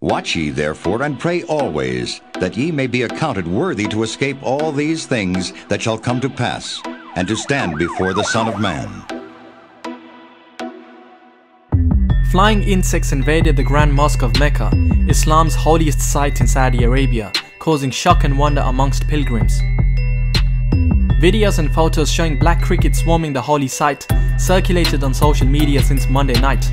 Watch ye therefore, and pray always, that ye may be accounted worthy to escape all these things that shall come to pass, and to stand before the Son of Man. Flying insects invaded the Grand Mosque of Mecca, Islam's holiest site in Saudi Arabia, causing shock and wonder amongst pilgrims. Videos and photos showing black crickets swarming the holy site circulated on social media since Monday night.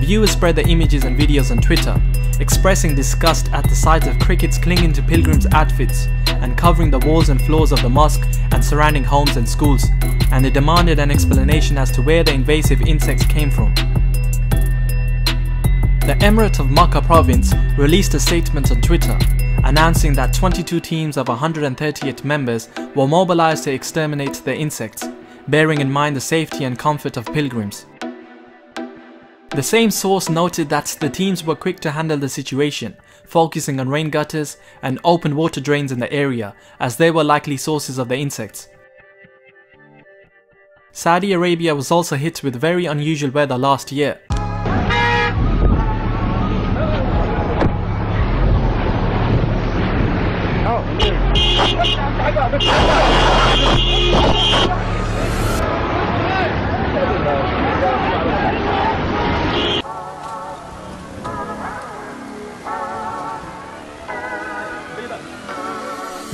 Viewers spread the images and videos on Twitter, expressing disgust at the sight of crickets clinging to pilgrims' outfits and covering the walls and floors of the mosque and surrounding homes and schools, and they demanded an explanation as to where the invasive insects came from. The Emirate of Makkah province released a statement on Twitter, announcing that 22 teams of 138 members were mobilized to exterminate the insects, bearing in mind the safety and comfort of pilgrims. The same source noted that the teams were quick to handle the situation, focusing on rain gutters and open water drains in the area, as they were likely sources of the insects. Saudi Arabia was also hit with very unusual weather last year.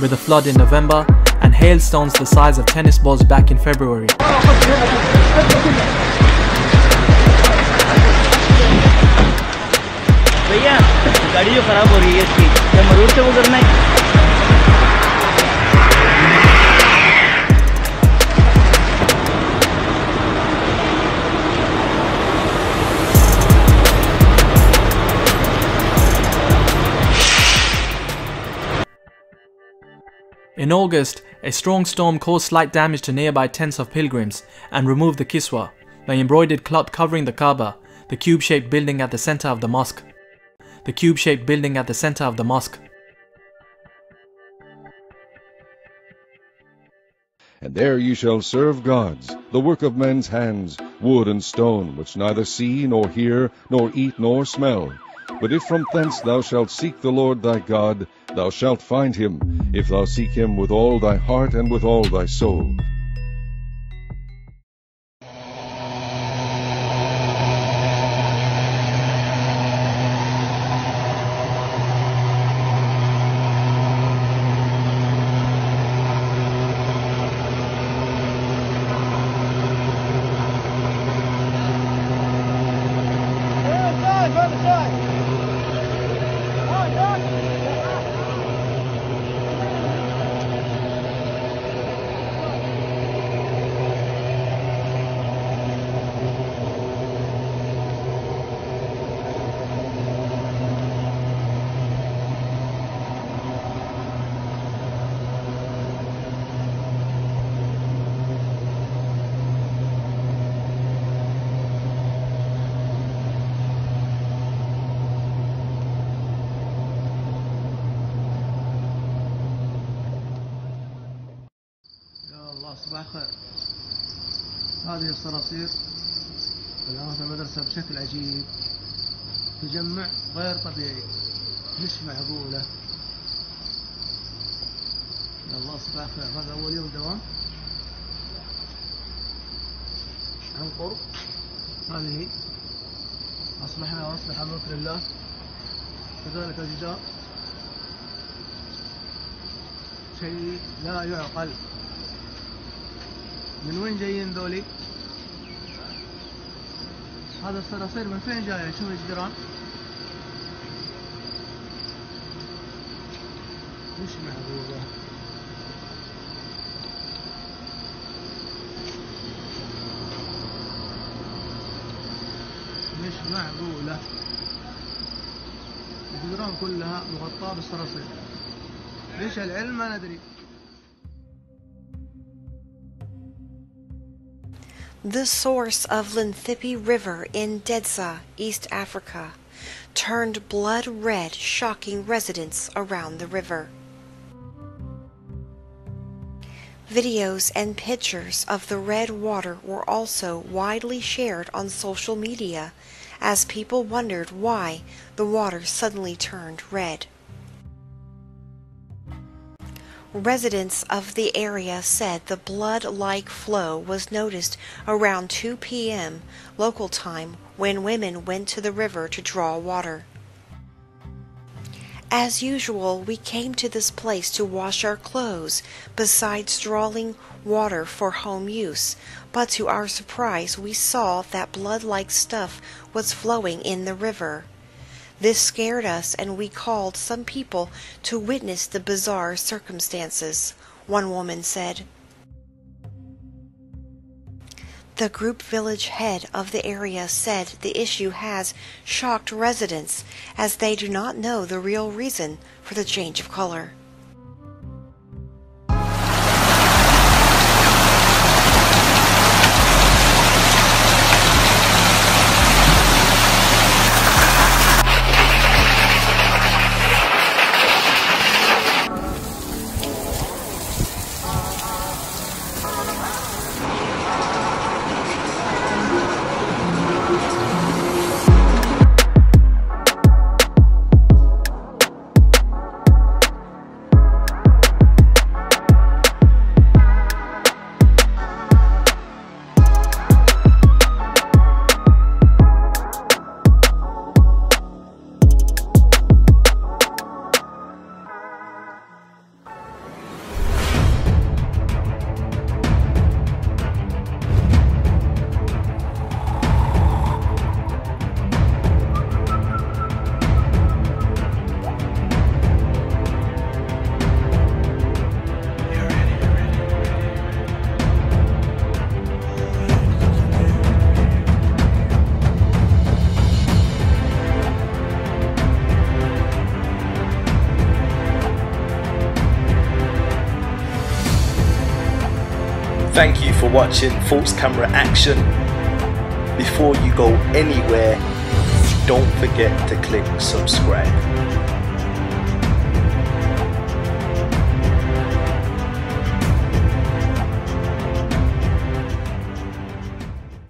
With a flood in November and hailstones the size of tennis balls back in February. In August, a strong storm caused slight damage to nearby tents of pilgrims and removed the kiswa, the embroidered cloth covering the Kaaba, the cube-shaped building at the center of the mosque. And there ye shall serve gods, the work of men's hands, wood and stone, which neither see, nor hear, nor eat, nor smell. But if from thence thou shalt seek the Lord thy God, thou shalt find him, if thou seek him with all thy heart and with all thy soul. صباح الخير. هذه الصراصير الآن في المدرسة بشكل عجيب، تجمع غير طبيعي، مش معقولة. يا الله صباح الخير. هذا أول يوم دوام عن قرب. هذه أصلحنا وأصلح ملك لله. كذلك الجدار شيء لا يعقل. من وين جايين ذولي؟ هذا الصراصير من فين جاية؟ شوف الجدران مش معقولة. مش معقولة. الجدران كلها مغطاة بالصراصير. ليش العلم ما ندري. The source of Linthippi River in Dedza, East Africa, turned blood red, shocking residents around the river. Videos and pictures of the red water were also widely shared on social media as people wondered why the water suddenly turned red. Residents of the area said the blood-like flow was noticed around 2 p.m. local time when women went to the river to draw water. As usual, we came to this place to wash our clothes, besides drawing water for home use, but to our surprise we saw that blood-like stuff was flowing in the river. This scared us, and we called some people to witness the bizarre circumstances, one woman said. The group village head of the area said the issue has shocked residents, as they do not know the real reason for the change of color. Thank you for watching False Camera Action. Before you go anywhere, don't forget to click subscribe.